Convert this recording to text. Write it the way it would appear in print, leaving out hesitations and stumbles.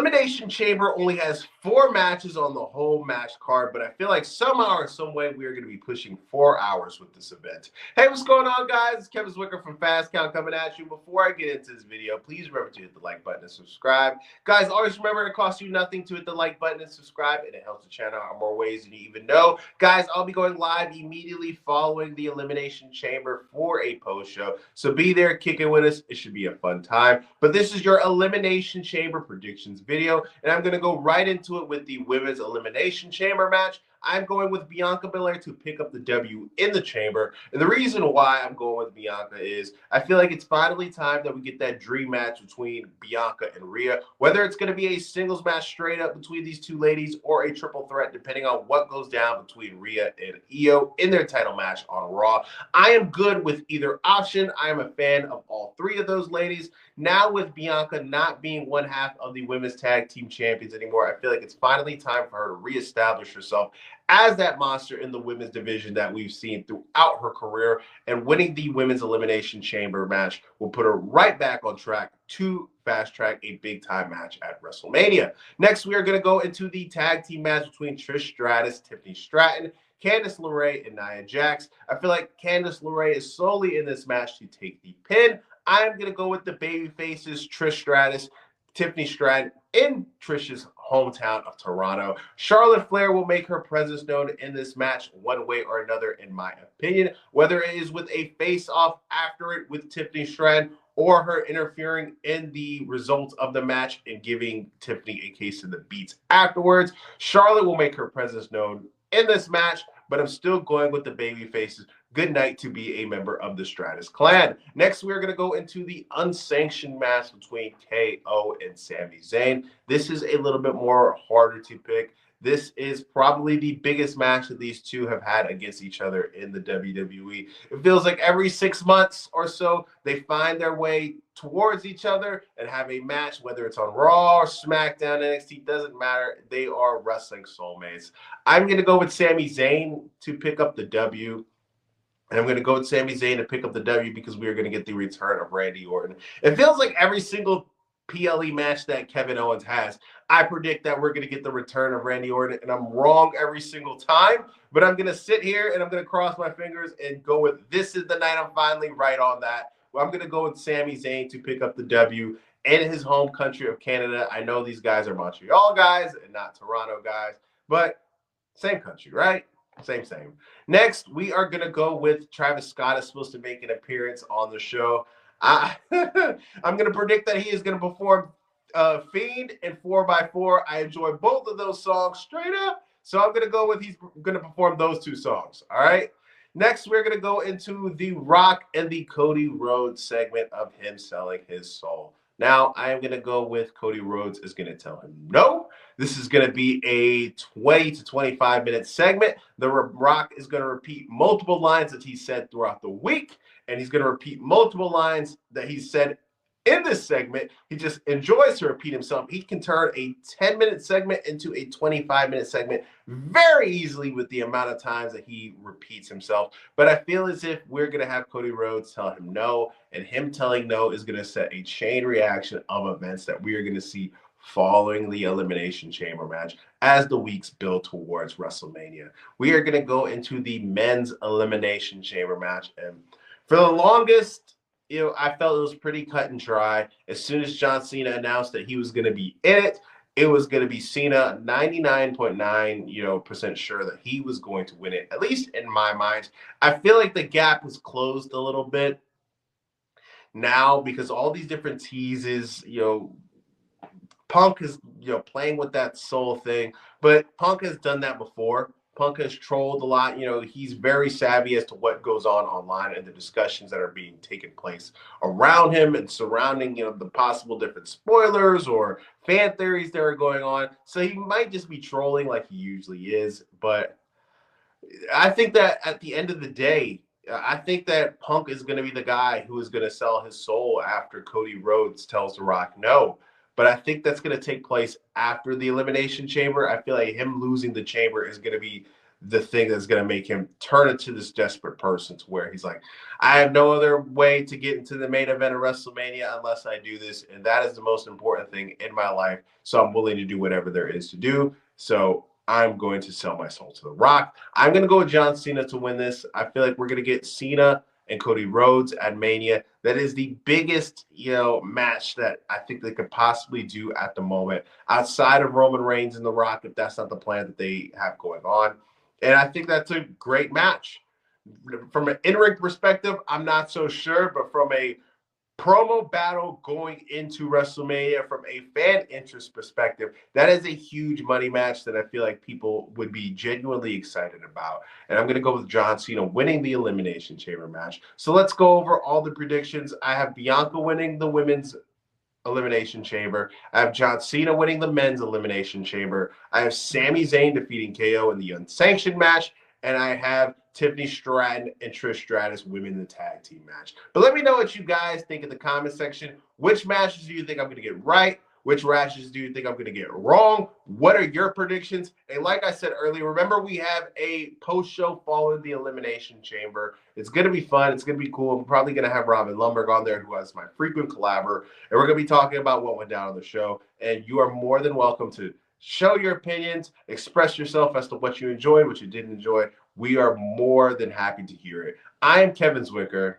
Elimination Chamber only has 4 matches on the whole match card, but I feel like somehow or some way we are going to be pushing 4 hours with this event. Hey, what's going on, guys? It's Kevin Zwicker from Fast Count coming at you. Before I get into this video, please remember to hit the like button and subscribe. Guys, always remember it costs you nothing to hit the like button and subscribe, and it helps the channel out in more ways than you even know. Guys, I'll be going live immediately following the Elimination Chamber for a post show, so be there, kick it with us. It should be a fun time. But this is your Elimination Chamber predictions video, and I'm going to go right into it with the Women's Elimination Chamber match. I'm going with Bianca Belair to pick up the W in the chamber. And the reason why I'm going with Bianca is I feel like it's finally time that we get that dream match between Bianca and Rhea. Whether it's going to be a singles match straight up between these two ladies or a triple threat, depending on what goes down between Rhea and Io in their title match on Raw. I am good with either option. I am a fan of all three of those ladies. Now with Bianca not being one half of the women's tag team champions anymore, I feel like it's finally time for her to reestablish herself as that monster in the women's division that we've seen throughout her career, and winning the Women's Elimination Chamber match will put her right back on track to fast track a big time match at WrestleMania. Next, we are going to go into the tag team match between Trish Stratus, Tiffany Stratton, Candice LeRae, and Nia Jax. I feel like Candice LeRae is solely in this match to take the pin. I'm going to go with the baby faces, Trish Stratus, Tiffany Stratton in Trish's hometown of Toronto. Charlotte Flair will make her presence known in this match one way or another, in my opinion, whether it is with a face-off after it with Tiffany Stratton or her interfering in the results of the match and giving Tiffany a case of the beats afterwards. Charlotte will make her presence known in this match, but I'm still going with the baby faces. Good night to be a member of the Stratus clan. Next, we're going to go into the unsanctioned match between KO and Sami Zayn. This is a little bit more harder to pick. This is probably the biggest match that these two have had against each other in the WWE. It feels like every 6 months or so, they find their way towards each other and have a match, whether it's on Raw or SmackDown, NXT, doesn't matter. They are wrestling soulmates. I'm going to go with Sami Zayn to pick up the W. And I'm going to go with Sami Zayn to pick up the W because we are going to get the return of Randy Orton. It feels like every single PLE match that Kevin Owens has, I predict that we're going to get the return of Randy Orton, and I'm wrong every single time. But I'm going to sit here and I'm going to cross my fingers and go with this is the night I'm finally right on that. Well, I'm going to go with Sami Zayn to pick up the W in his home country of Canada. I know these guys are Montreal guys and not Toronto guys, but same country, right? Same. Next, we are going to go with Travis Scott is supposed to make an appearance on the show. I'm going to predict that he is going to perform Fiend and 4x4. I enjoy both of those songs straight up. So I'm going to go with he's going to perform those two songs. All right. Next, we're going to go into the Rock and the Cody Rhodes segment of him selling his soul. Now, I am going to go with Cody Rhodes is going to tell him no. This is going to be a 20 to 25-minute segment. The Rock is going to repeat multiple lines that he said throughout the week, and he's going to repeat multiple lines that he said in this segment. He just enjoys to repeat himself. He can turn a 10-minute segment into a 25-minute segment very easily with the amount of times that he repeats himself. But I feel as if we're going to have Cody Rhodes tell him no, and him telling no is going to set a chain reaction of events that we are going to see following the Elimination Chamber match as the weeks build towards WrestleMania. We are going to go into the Men's Elimination Chamber match, and for the longest, I felt it was pretty cut and dry. As soon as John Cena announced that he was going to be in it, it was going to be Cena. 99.9% sure that he was going to win it, at least in my mind. I feel like the gap is closed a little bit now because all these different teases, Punk is, playing with that soul thing, but Punk has done that before. Punk has trolled a lot. He's very savvy as to what goes on online and the discussions that are being taken place around him and surrounding, the possible different spoilers or fan theories that are going on. So he might just be trolling like he usually is. But I think that at the end of the day, I think that Punk is going to be the guy who is going to sell his soul after Cody Rhodes tells The Rock no. But I think that's going to take place after the Elimination Chamber. I feel like him losing the chamber is going to be the thing that's going to make him turn into this desperate person to where he's like, I have no other way to get into the main event of WrestleMania unless I do this. And that is the most important thing in my life. So I'm willing to do whatever there is to do. So I'm going to sell my soul to The Rock. I'm going to go with John Cena to win this. I feel like we're going to get Cena and Cody Rhodes at Mania. That is the biggest, match that I think they could possibly do at the moment, outside of Roman Reigns and The Rock, if that's not the plan that they have going on. And I think that's a great match. From an in-ring perspective, I'm not so sure, but from a promo battle going into WrestleMania, from a fan interest perspective, that is a huge money match that I feel like people would be genuinely excited about. And I'm going to go with John Cena winning the Elimination Chamber match. So let's go over all the predictions. I have Bianca winning the women's Elimination Chamber. I have John Cena winning the men's Elimination Chamber. I have Sami Zayn defeating KO in the unsanctioned match. And I have Tiffany Stratton and Trish Stratus winning the tag team match. But let me know what you guys think in the comment section. Which matches do you think I'm going to get right? Which matches do you think I'm going to get wrong? What are your predictions? And like I said earlier, remember we have a post-show following the Elimination Chamber. It's going to be fun. It's going to be cool. I'm probably going to have Robin Lumberg on there, who is my frequent collaborator. And we're going to be talking about what went down on the show. And you are more than welcome to show your opinions, express yourself as to what you enjoyed, what you didn't enjoy. We are more than happy to hear it. I am Kevin Zwicker.